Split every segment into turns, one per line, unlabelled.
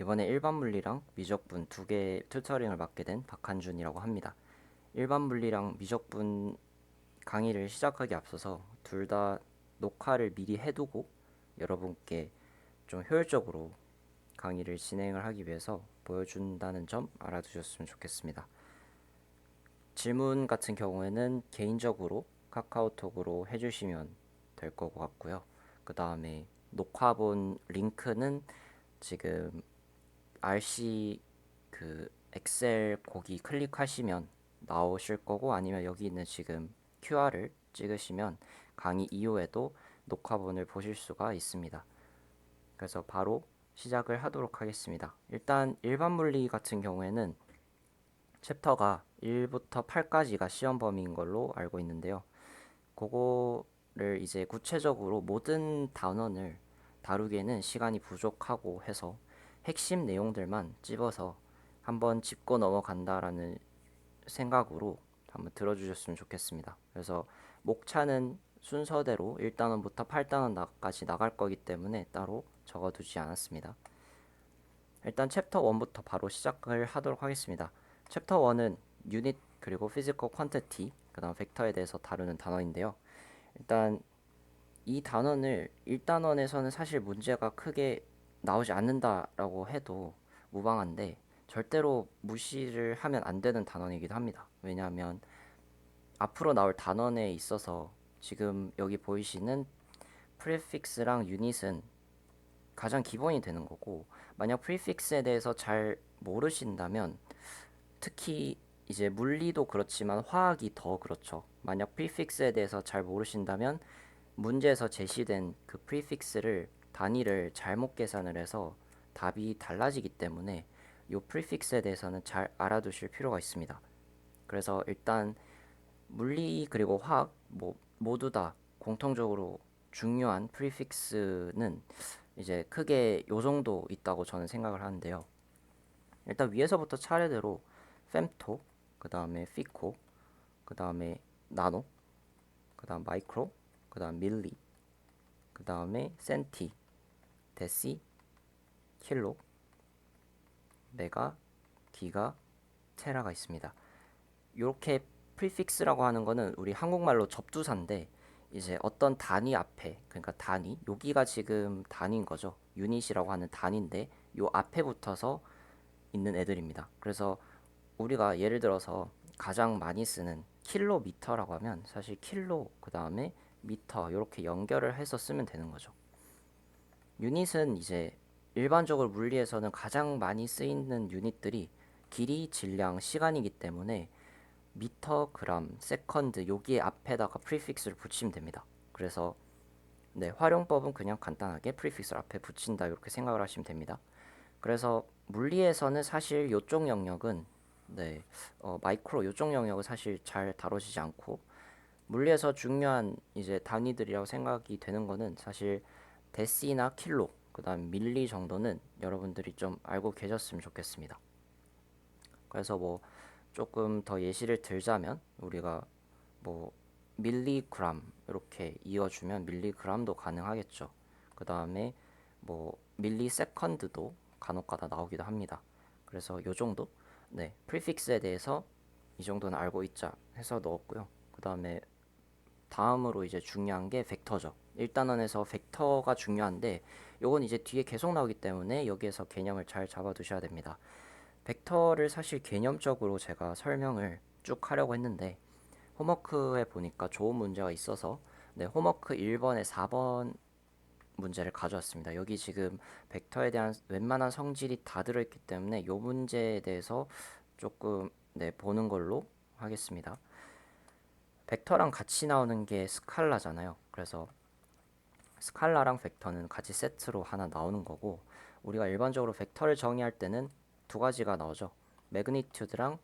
이번에 일반 물리랑 미적분 두 개 튜터링을 맡게 된 박한준이라고 합니다. 일반 물리랑 미적분 강의를 시작하기 앞서서 둘 다 녹화를 미리 해두고 여러분께 좀 효율적으로 강의를 진행을 하기 위해서 보여준다는 점 알아두셨으면 좋겠습니다. 질문 같은 경우에는 개인적으로 카카오톡으로 해주시면 될 것 같고요. 그 다음에 녹화본 링크는 지금 RC 그 엑셀 거기 클릭하시면 나오실 거고, 아니면 여기 있는 지금 QR을 찍으시면 강의 이후에도 녹화본을 보실 수가 있습니다. 그래서 바로 시작을 하도록 하겠습니다. 일단 일반 물리 같은 경우에는 챕터가 1부터 8까지가 시험 범위인 걸로 알고 있는데요. 그거를 이제 구체적으로 모든 단원을 다루기에는 시간이 부족하고 해서 핵심 내용들만 찝어서 한번 짚고 넘어간다라는 생각으로 한번 들어주셨으면 좋겠습니다. 그래서 목차는 순서대로 1단원부터 8단원까지 나갈 거기 때문에 따로 적어두지 않았습니다. 일단 챕터 1부터 바로 시작을 하도록 하겠습니다. 챕터 1은 유닛 그리고 피지컬 퀀티티 그 다음 벡터에 대해서 다루는 단원인데요. 일단 이 단원을 1단원에서는 사실 문제가 크게 나오지 않는다라고 해도 무방한데, 절대로 무시를 하면 안 되는 단원이기도 합니다. 왜냐하면 앞으로 나올 단원에 있어서 지금 여기 보이시는 프리픽스랑 유닛은 가장 기본이 되는 거고, 만약 프리픽스에 대해서 잘 모르신다면, 특히 이제 물리도 그렇지만 화학이 더 그렇죠. 만약 프리픽스에 대해서 잘 모르신다면 문제에서 제시된 그 프리픽스를 단위를 잘못 계산을 해서 답이 달라지기 때문에 이 프리픽스에 대해서는 잘 알아두실 필요가 있습니다. 그래서 일단 물리 그리고 화학 모두 다 공통적으로 중요한 프리픽스는 이제 크게 요 정도 있다고 저는 생각을 하는데요. 일단 위에서부터 차례대로 fem토, 그 다음에 피코, 그 다음에 나노, 그 다음 마이크로, 그 다음 밀리, 그 다음에 센티, 데시, 킬로, 메가, 기가, 테라가 있습니다. 이렇게 프리픽스라고 하는 거는 우리 한국말로 접두사인데, 이제 어떤 단위 앞에, 그러니까 단위, 여기가 지금 단위인 거죠. 유닛이라고 하는 단위인데 요 앞에 붙어서 있는 애들입니다. 그래서 우리가 예를 들어서 가장 많이 쓰는 킬로미터라고 하면 사실 킬로 그 다음에 미터 이렇게 연결을 해서 쓰면 되는 거죠. 유닛은 이제 일반적으로 물리에서는 가장 많이 쓰이는 유닛들이 길이, 질량, 시간이기 때문에 미터, 그람, 세컨드 여기에 앞에다가 프리픽스를 붙이면 됩니다. 그래서 네, 활용법은 그냥 간단하게 프리픽스를 앞에 붙인다 이렇게 생각을 하시면 됩니다. 그래서 물리에서는 사실 요쪽 영역은 네, 마이크로 요쪽 영역은 사실 잘 다뤄지지 않고, 물리에서 중요한 이제 단위들이라고 생각이 되는 거는 사실 데시나 킬로, 그다음 밀리 정도는 여러분들이 좀 알고 계셨으면 좋겠습니다. 그래서 뭐 조금 더 예시를 들자면 우리가 뭐 밀리그램 이렇게 이어주면 밀리그램도 가능하겠죠. 그 다음에 뭐 밀리세컨드도 간혹가다 나오기도 합니다. 그래서 요 정도, 네, 프리픽스에 대해서 이 정도는 알고 있자 해서 넣었고요. 그 다음에 다음으로 이제 중요한 게 벡터죠. 1단원에서 벡터가 중요한데 요건 이제 뒤에 계속 나오기 때문에 여기에서 개념을 잘 잡아두셔야 됩니다. 벡터를 사실 개념적으로 제가 설명을 쭉 하려고 했는데 홈워크에 보니까 좋은 문제가 있어서 네, 홈워크 1번에 4번 문제를 가져왔습니다. 여기 지금 벡터에 대한 웬만한 성질이 다 들어있기 때문에 이 문제에 대해서 조금 네, 보는 걸로 하겠습니다. 벡터랑 같이 나오는 게 스칼라잖아요. 그래서 스칼라랑 벡터는 같이 세트로 하나 나오는 거고, 우리가 일반적으로 벡터를 정의할 때는 두 가지가 나오죠. 매그니튜드랑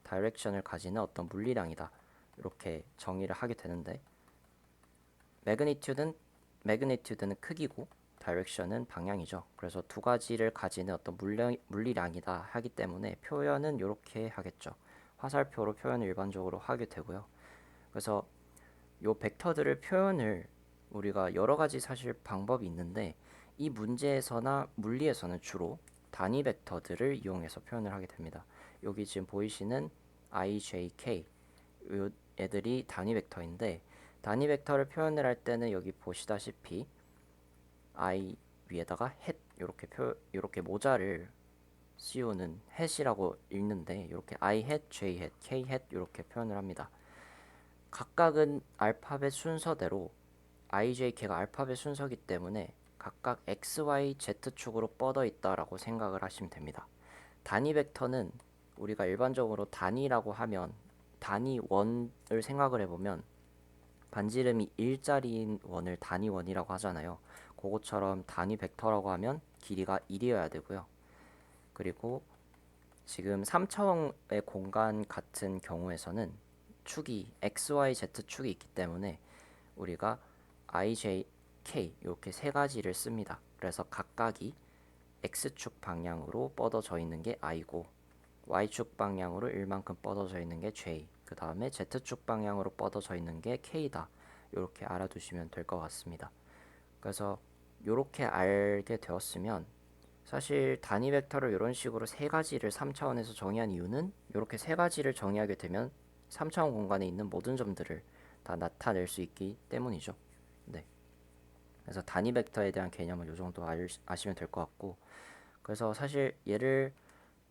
다이렉션을 가지는 어떤 물리량이다, 이렇게 정의를 하게 되는데, 매그니튜드는 매그니튜드는 크기고 다이렉션은 방향이죠. 그래서 두 가지를 가지는 어떤 물리량이다 하기 때문에 표현은 이렇게 하겠죠. 화살표로 표현을 일반적으로 하게 되고요. 그래서 요 벡터들을 표현을 우리가 여러 가지 사실 방법이 있는데, 이 문제에서나 물리에서는 주로 단위 벡터들을 이용해서 표현을 하게 됩니다. 여기 지금 보이시는 i, j, k 요 애들이 단위 벡터인데 단위 벡터를 표현을 할 때는 여기 보시다시피 i 위에다가 hat 이렇게 모자를 씌우는 hat이라고 읽는데 이렇게 i hat, j hat, k hat 이렇게 표현을 합니다. 각각은 알파벳 순서대로 i, j, k가 알파벳 순서이기 때문에 각각 x, y, z 축으로 뻗어 있다라고 생각을 하시면 됩니다. 단위 벡터는 우리가 일반적으로 단위라고 하면 단위 원을 생각을 해보면 반지름이 1짜리인 원을 단위원이라고 하잖아요. 그것처럼 단위 벡터라고 하면 길이가 1이어야 되고요. 그리고 지금 3차원의 공간 같은 경우에서는 축이 x, y, z 축이 있기 때문에 우리가 i, j, k 이렇게 세 가지를 씁니다. 그래서 각각이 x축 방향으로 뻗어져 있는 게 i고 y축 방향으로 1만큼 뻗어져 있는 게 j, 그 다음에 z축 방향으로 뻗어져 있는 게 k다. 이렇게 알아두시면 될 것 같습니다. 그래서 이렇게 알게 되었으면 사실 단위 벡터를 이런 식으로 세 가지를 3차원에서 정의한 이유는 이렇게 세 가지를 정의하게 되면 3차원 공간에 있는 모든 점들을 다 나타낼 수 있기 때문이죠. 네. 그래서 단위 벡터에 대한 개념은 이 정도 아시면 될 것 같고, 그래서 사실 얘를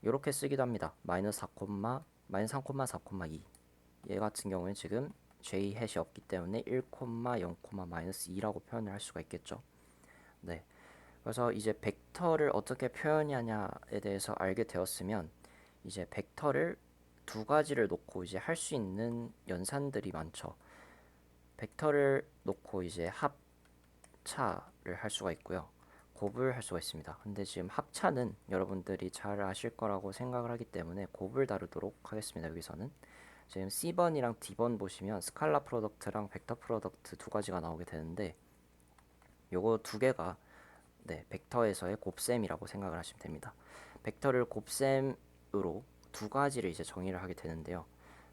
이렇게 쓰기도 합니다. 마이너스 3,4,2. 얘 같은 경우는 지금 j hat이 없기 때문에 1, 0, 마이너스 2라고 표현을 할 수가 있겠죠. 네. 그래서 이제 벡터를 어떻게 표현하냐에 대해서 알게 되었으면 이제 벡터를 두 가지를 놓고 이제 할 수 있는 연산들이 많죠. 벡터를 놓고 이제 합차를 할 수가 있고요. 곱을 할 수가 있습니다. 근데 지금 합차는 여러분들이 잘 아실 거라고 생각을 하기 때문에 곱을 다루도록 하겠습니다. 여기서는 지금 C번이랑 D번 보시면 스칼라 프로덕트랑 벡터 프로덕트 두 가지가 나오게 되는데 요거 두 개가 네, 벡터에서의 곱셈이라고 생각을 하시면 됩니다. 벡터를 곱셈으로 두 가지를 이제 정의를 하게 되는데요.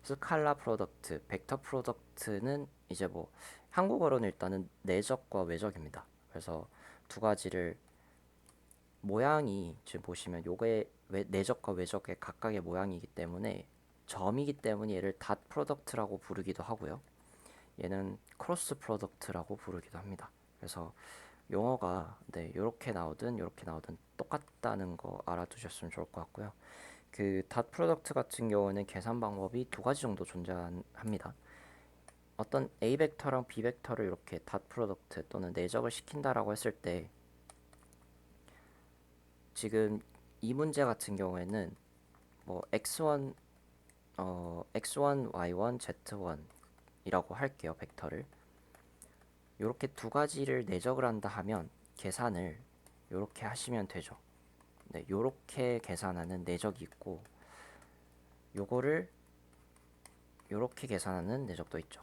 스칼라 프로덕트, 벡터 프로덕트는 이제 뭐 한국어로는 일단은 내적과 외적입니다. 그래서 두 가지를 모양이 지금 보시면 요게 내적과 외적의 각각의 모양이기 때문에 점이기 때문에 얘를 닷 프로덕트라고 부르기도 하고요. 얘는 크로스 프로덕트라고 부르기도 합니다. 그래서 용어가 네, 이렇게 나오든 똑같다는 거 알아두셨으면 좋을 것 같고요. 그 닷 프로덕트 같은 경우는 계산 방법이 두 가지 정도 존재합니다. 어떤 A 벡터랑 B 벡터를 이렇게 닷 프로덕트 또는 내적을 시킨다라고 했을 때 지금 이 문제 같은 경우에는 뭐 x1 x1, y1, z1 이라고 할게요. 벡터를 이렇게 두 가지를 내적을 한다 하면 계산을 이렇게 하시면 되죠. 네, 요렇게 계산하는 내적이 있고 요거를 요렇게 계산하는 내적도 있죠.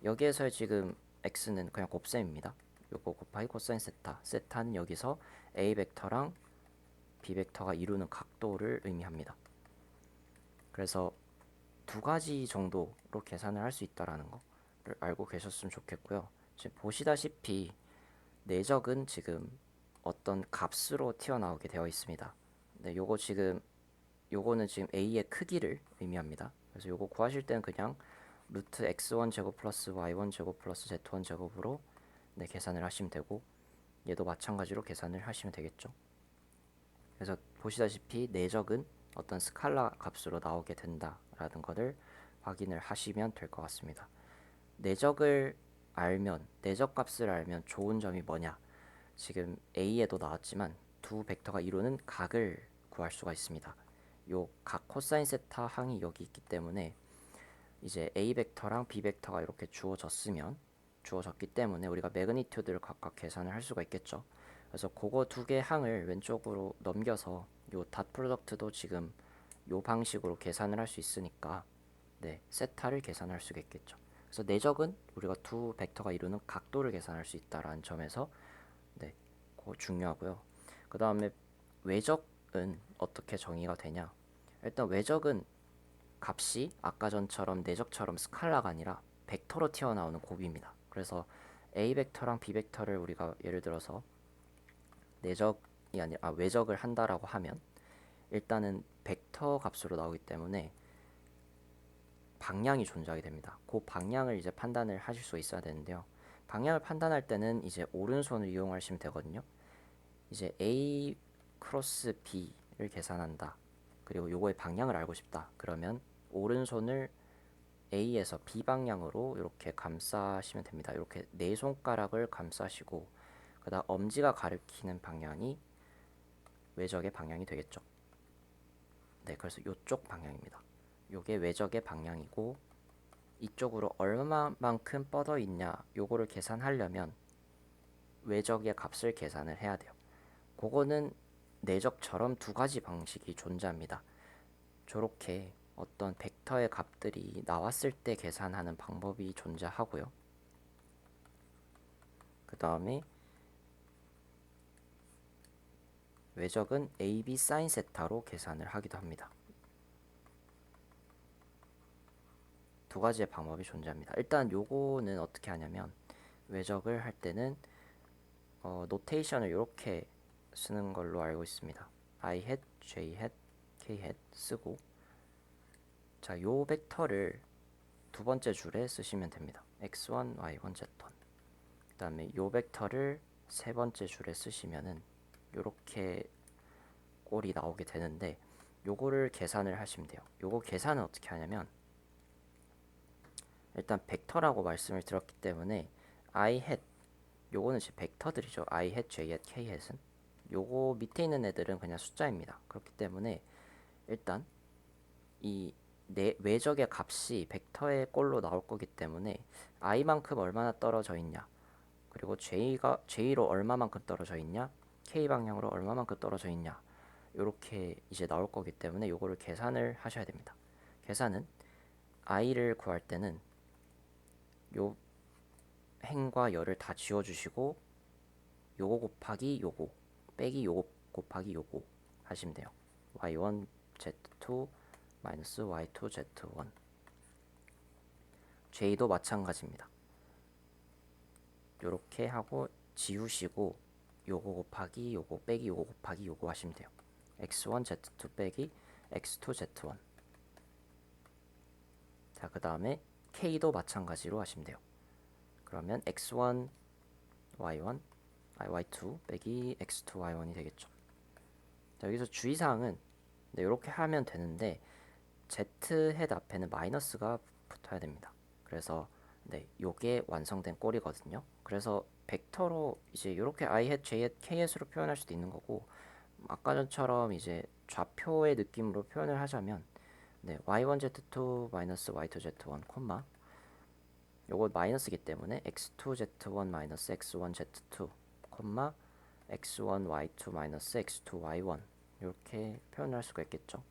여기에서의 지금 x는 그냥 곱셈입니다. 요거 곱하기 코사인 세타. 세타는 여기서 a 벡터랑 b 벡터가 이루는 각도를 의미합니다. 그래서 두 가지 정도로 계산을 할 수 있다라는 거를 알고 계셨으면 좋겠고요. 지금 보시다시피 내적은 지금 어떤 값으로 튀어나오게 되어 있습니다. 네, 요거는 지금 a의 크기를 의미합니다. 그래서 요거 구하실 때는 그냥 루트 x1 제곱 플러스 y1 제곱 플러스 z1 제곱으로 네, 계산을 하시면 되고 얘도 마찬가지로 계산을 하시면 되겠죠. 그래서 보시다시피 내적은 어떤 스칼라 값으로 나오게 된다라는 것을 확인을 하시면 될 것 같습니다. 내적 값을 알면 좋은 점이 뭐냐? 지금 A에도 나왔지만 두 벡터가 이루는 각을 구할 수가 있습니다. 요 각 코사인 세타 항이 여기 있기 때문에 이제 A 벡터랑 B 벡터가 이렇게 주어졌기 때문에 우리가 매그니튜드를 각각 계산을 할 수가 있겠죠. 그래서 그거 두 개 항을 왼쪽으로 넘겨서 요 닷 프로덕트도 지금 요 방식으로 계산을 할 수 있으니까 네, 세타를 계산할 수가 있겠죠. 그래서 내적은 우리가 두 벡터가 이루는 각도를 계산할 수 있다라는 점에서 네, 그거 중요하고요. 그 다음에 외적은 어떻게 정의가 되냐? 일단 외적은 값이 아까 전처럼 내적처럼 스칼라가 아니라 벡터로 튀어나오는 곱입니다. 그래서 A 벡터랑 B 벡터를 우리가 예를 들어서 내적 아니라 외적을 한다라고 하면 일단은 벡터 값으로 나오기 때문에 방향이 존재하게 됩니다. 그 방향을 이제 판단을 하실 수 있어야 되는데요. 방향을 판단할 때는 이제 오른손을 이용하시면 되거든요. 이제 A 크로스 B를 계산한다. 그리고 요거의 방향을 알고 싶다. 그러면 오른손을 A에서 B 방향으로 이렇게 감싸시면 됩니다. 이렇게 네 손가락을 감싸시고 그다음 엄지가 가리키는 방향이 외적의 방향이 되겠죠. 네, 그래서 이쪽 방향입니다. 요게 외적의 방향이고 이쪽으로 얼마만큼 뻗어 있냐 요거를 계산하려면 외적의 값을 계산을 해야 돼요. 그거는 내적처럼 두 가지 방식이 존재합니다. 저렇게 어떤 벡터의 값들이 나왔을 때 계산하는 방법이 존재하고요. 그 다음에 외적은 AB 사인 세타로 계산을 하기도 합니다. 두 가지의 방법이 존재합니다. 일단 요거는 어떻게 하냐면 외적을 할 때는 노테이션을 이렇게 쓰는 걸로 알고 있습니다. I hat, J hat, K hat 쓰고 자, 요 벡터를 두 번째 줄에 쓰시면 됩니다. x1, y1, z1. 그 다음에 요 벡터를 세 번째 줄에 쓰시면은 요렇게 꼴이 나오게 되는데 요거를 계산을 하시면 돼요. 요거 계산은 어떻게 하냐면 일단 벡터라고 말씀을 드렸기 때문에 I hat 요거는 제 벡터들이죠. I hat, J hat, K hat은 요거 밑에 있는 애들은 그냥 숫자입니다. 그렇기 때문에 일단 이 외적의 값이 벡터의 꼴로 나올 거기 때문에 i만큼 얼마나 떨어져 있냐 그리고 j로 얼마만큼 떨어져 있냐 k 방향으로 얼마만큼 떨어져 있냐 이렇게 이제 나올 거기 때문에 요거를 계산을 하셔야 됩니다. 계산은 i를 구할 때는 요 행과 열을 다 지워주시고 요거 곱하기 요거 빼기 요거 곱하기 요거 하시면 돼요. y1 z2 마이너스 y2 z1 j도 마찬가지입니다. 요렇게 하고 지우시고 요거 곱하기 요거 빼기 요거 곱하기 요거 하시면 돼요. x1 z2 빼기 x2 z1 자, 그 다음에 k도 마찬가지로 하시면 돼요. 그러면 x1 y1 y2 빼기 x2 y1이 되겠죠. 자, 여기서 주의사항은 네, 이렇게 하면 되는데 z 헤드 앞에는 마이너스가 붙어야 됩니다. 그래서 네, 요게 완성된 꼴이거든요. 그래서 벡터로 이제 이렇게 I hat, J hat, K hat으로 표현할 수도 있는 거고 아까 전처럼 이제 좌표의 느낌으로 표현을 하자면 네, y1 z2 마이너스 y2 z1 콤마 요거 마이너스기 때문에 x2 z1 마이너스 x1 z2 콤마 x1 y2 마이너스 x2 y1 이렇게 표현할 수가 있겠죠.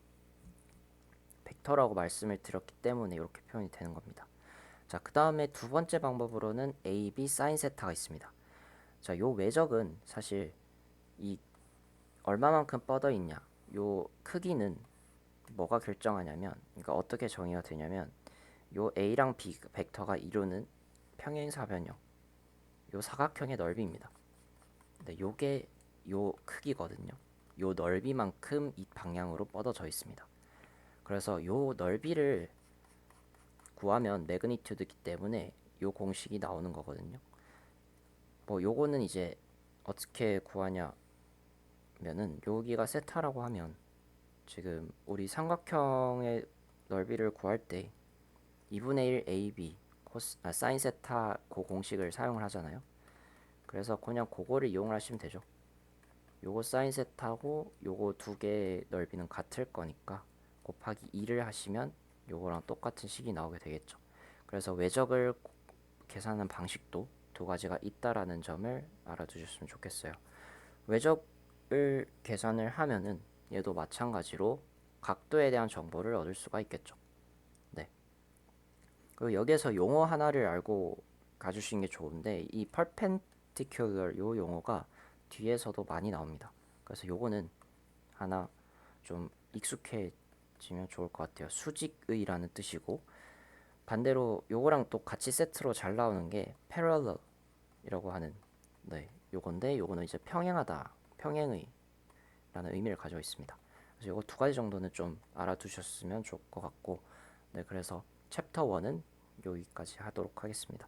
벡터라고 말씀을 드렸기 때문에 이렇게 표현이 되는 겁니다. 자, 그 다음에 두 번째 방법으로는 AB 사인 세타가 있습니다. 자, 요 외적은 사실 이 얼마만큼 뻗어 있냐 요 크기는 뭐가 결정하냐면 그러니까 어떻게 정의가 되냐면 요 A랑 B 벡터가 이루는 평행사변형 요 사각형의 넓이입니다. 근데 요게 요 크기거든요. 요 넓이만큼 이 방향으로 뻗어져 있습니다. 그래서 요 넓이를 구하면 매그니튜드이기 때문에 요 공식이 나오는 거거든요. 뭐 요거는 이제 어떻게 구하냐면은 여기가 세타라고 하면 지금 우리 삼각형의 넓이를 구할 때 2분의 1 AB 사인 세타 그 공식을 사용을 하잖아요. 그래서 그냥 그거를 이용을 하시면 되죠. 요거 사인 세타고 요거 두 개의 넓이는 같을 거니까 곱하기 2를 하시면 요거랑 똑같은 식이 나오게 되겠죠. 그래서 외적을 계산하는 방식도 두 가지가 있다라는 점을 알아두셨으면 좋겠어요. 외적을 계산을 하면은 얘도 마찬가지로 각도에 대한 정보를 얻을 수가 있겠죠. 네. 그리고 여기에서 용어 하나를 알고 가주시는 게 좋은데 이 perpendicular 요 용어가 뒤에서도 많이 나옵니다. 그래서 요거는 하나 좀 익숙해지면 좋을 것 같아요. 수직의라는 뜻이고 반대로 요거랑 또 같이 세트로 잘 나오는 게 parallel이라고 하는 네 요건데 요거는 이제 평행하다 평행의 라는 의미를 가지고 있습니다. 그래서 이거 두 가지 정도는 좀 알아두셨으면 좋을 것 같고, 네, 그래서 챕터 1은 여기까지 하도록 하겠습니다.